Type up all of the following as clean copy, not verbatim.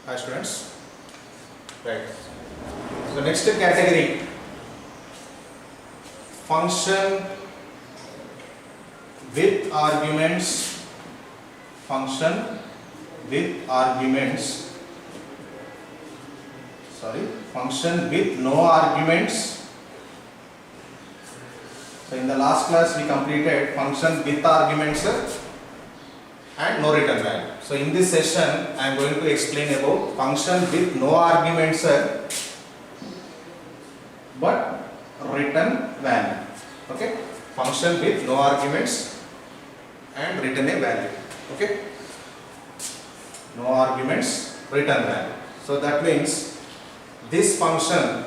Hi students. Right. So next category, function with arguments. Function with arguments. Function with no arguments. So in the last class we completed function with arguments and no return value. So in this session I am going to explain about function with no arguments but return value. Okay, function with no arguments and return a value. Okay, no arguments, return value. So that means this function,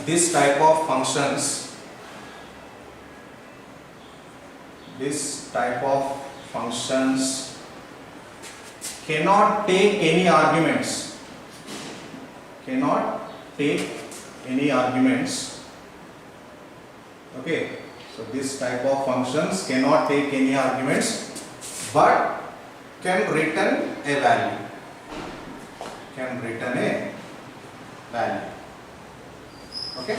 this type of functions, cannot take any arguments. Okay, so this type of functions cannot take any arguments but can return a value. Okay,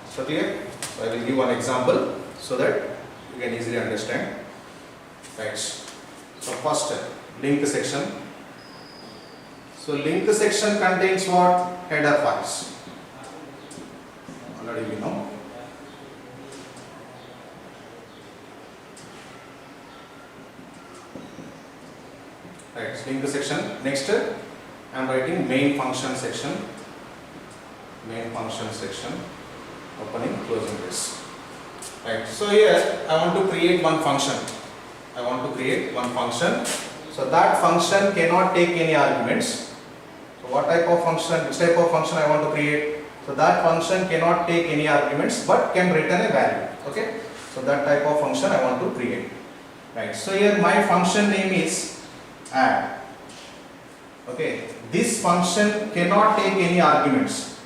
so clear? So I will give one example so that you can easily understand. Right. So first, link section. So link section contains what? Header files. Already we know. Right. Link section. Next, I am writing main function section. Opening, closing this. Right. So here I want to create one function. So that function cannot take any arguments. So what type of function, which type of function I want to create? So that function cannot take any arguments but can return a value. Okay. So that type of function I want to create. Right. So here my function name is add. Okay. This function cannot take any arguments.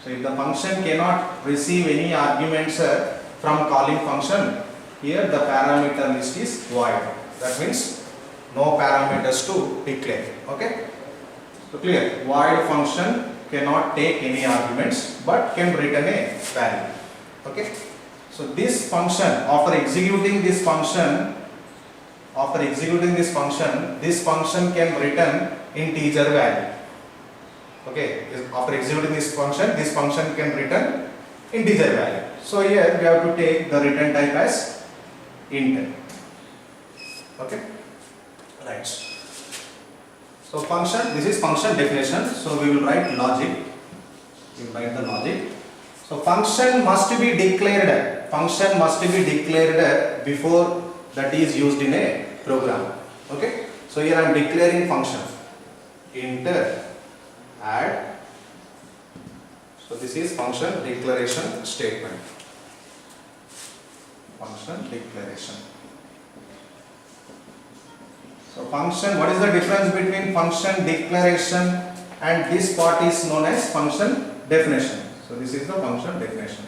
So if the function cannot receive any arguments from calling function, here the parameter list is void. That means no parameters to declare. Okay. So clear. Void function cannot take any arguments but can return a value. Okay. So this function, after executing this function, this function can return integer value. Okay, after executing this function can return integer value. So here we have to take the return type as int. Okay, right. So function, this is function definition. So we will write logic. So function must be declared. Before that is used in a program. Okay. So here I am declaring function int add. So this is function declaration statement. So function, what is the difference between function declaration and this part is known as function definition. So this is the function definition.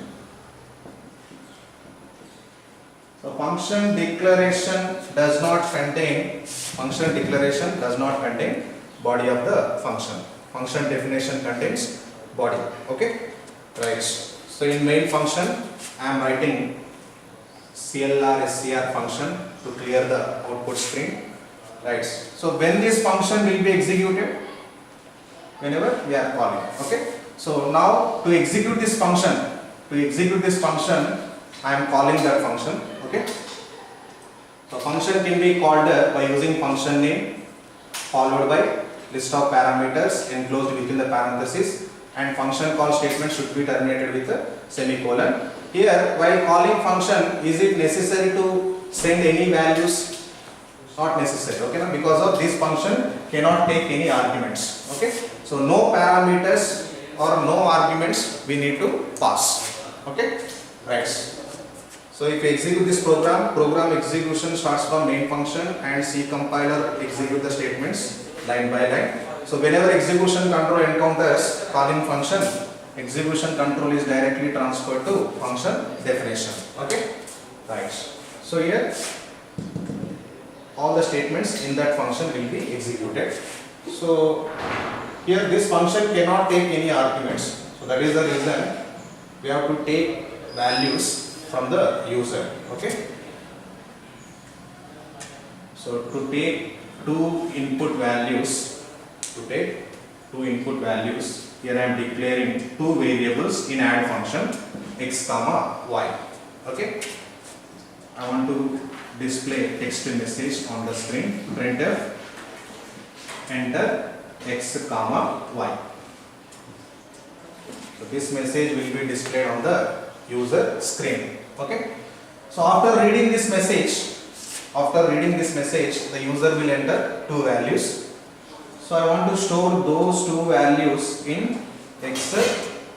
So function declaration does not contain body of the function. Function definition contains body. Okay, right. So in main function I am writing CLR SCR function to clear the output screen. Right. So when this function will be executed, whenever we are calling. Okay. So now to execute this function, I am calling that function. Okay. So function can be called by using function name followed by list of parameters enclosed within the parenthesis, and function call statement should be terminated with a semicolon. Here while calling function, is it necessary to send any values? Not necessary. Okay, because of this function cannot take any arguments. Okay, so no parameters or no arguments we need to pass. Okay, right. So if we execute this program execution starts from main function and C compiler execute the statements line by line. So whenever execution control encounters calling function, execution control is directly transferred to function definition. Okay, right. So here all the statements in that function will be executed. So here this function cannot take any arguments. So that is the reason we have to take values from the user. Okay. So to take two input values, here I am declaring two variables in add function x comma y. Okay. I want to display text message on the screen. Printf enter x comma y. So this message will be displayed on the user screen. Okay. So after reading this message, the user will enter two values. So I want to store those two values in x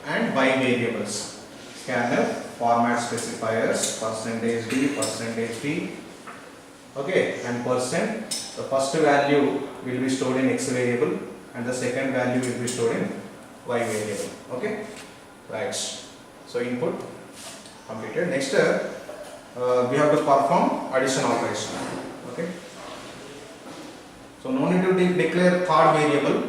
and y variables. Scanf format specifiers %d, okay, and %. The first value will be stored in x variable and the second value will be stored in y variable. Okay, right. So input completed. Next we have to perform addition operation. Okay. So no need to declare third variable.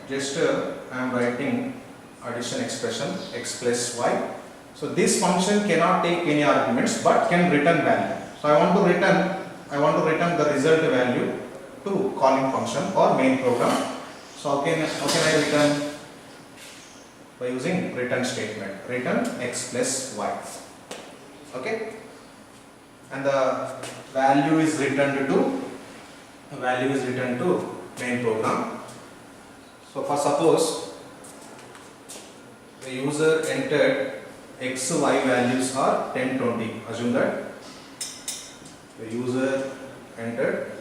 Just I am writing addition expression x plus y. So this function cannot take any arguments but can return value. So I want to return the result value to calling function or main program. So how can I return? By using return statement. Return x plus y. Okay. And the value is returned to main program. So for suppose the user entered x, y values are 10, 20. Assume that the user entered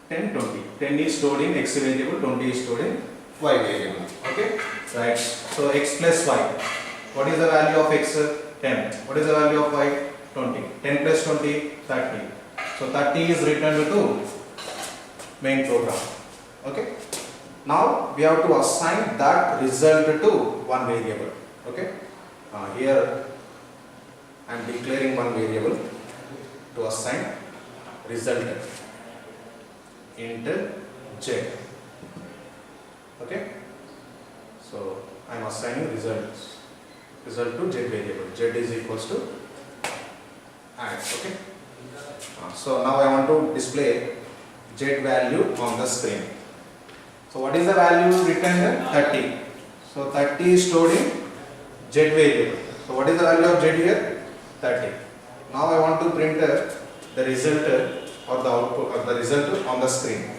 10, 20. 10 is stored in x variable, 20 is stored in y variable. Okay, right. So x plus y. What is the value of x? 10. What is the value of y? 20. 10 plus 20, 30. So 30 is returned to main program. Okay. Now we have to assign that result to one variable. Okay. Here I am declaring one variable to assign result int z. Okay. So I am assigning result to z variable. Z is equals to add. Okay. So now I want to display z value on the screen. So what is the value returned? 30. So 30 is stored in z variable. So what is the value of z here? 30. Now I want to print the result or the output or the result on the screen.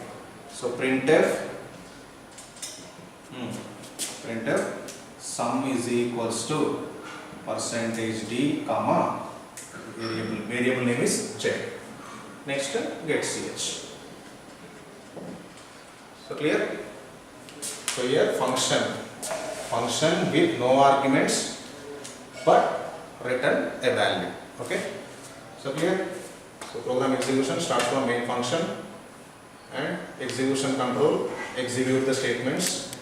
So printf sum is equals to %d comma variable name is z. Next get ch. So clear? So here function with no arguments but return a value. Okay. So clear? So program execution starts from main function and execution control execute the statements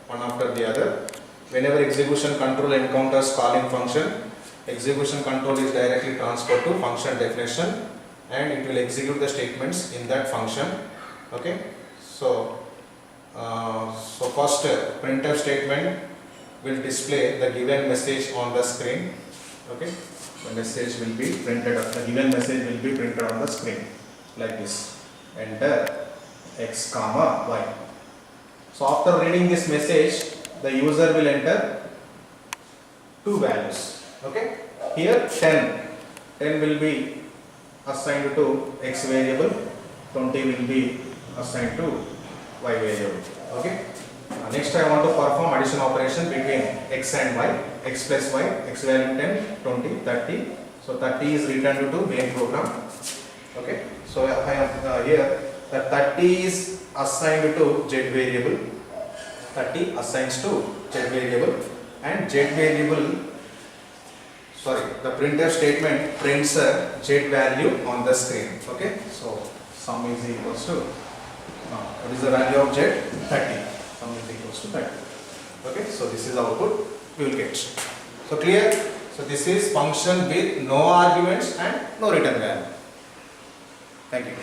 one after the other. Whenever execution control encounters calling function, execution control is directly transferred to function definition and it will execute the statements in that function. Okay. So first printf statement will display the given message on the screen. Okay. The message will be printed. The given message will be printed on the screen like this. Enter x comma y. So after reading this message, the user will enter two values. Okay. Here 10 will be assigned to x variable, 20 will be assigned to y variable. Okay. Next I want to perform addition operation between x and y, x plus y, x value 10, 20, 30. So 30 is returned to main program. Okay. So I have here the 30 is assigned to z variable, 30 assigns to z variable and z variable, the printf statement prints a z value on the screen. Okay. So sum is equals to what is the value of z? 30. Sum is equals to 30. Okay. So this is output we will get. So clear? So this is function with no arguments and no return value. Thank you.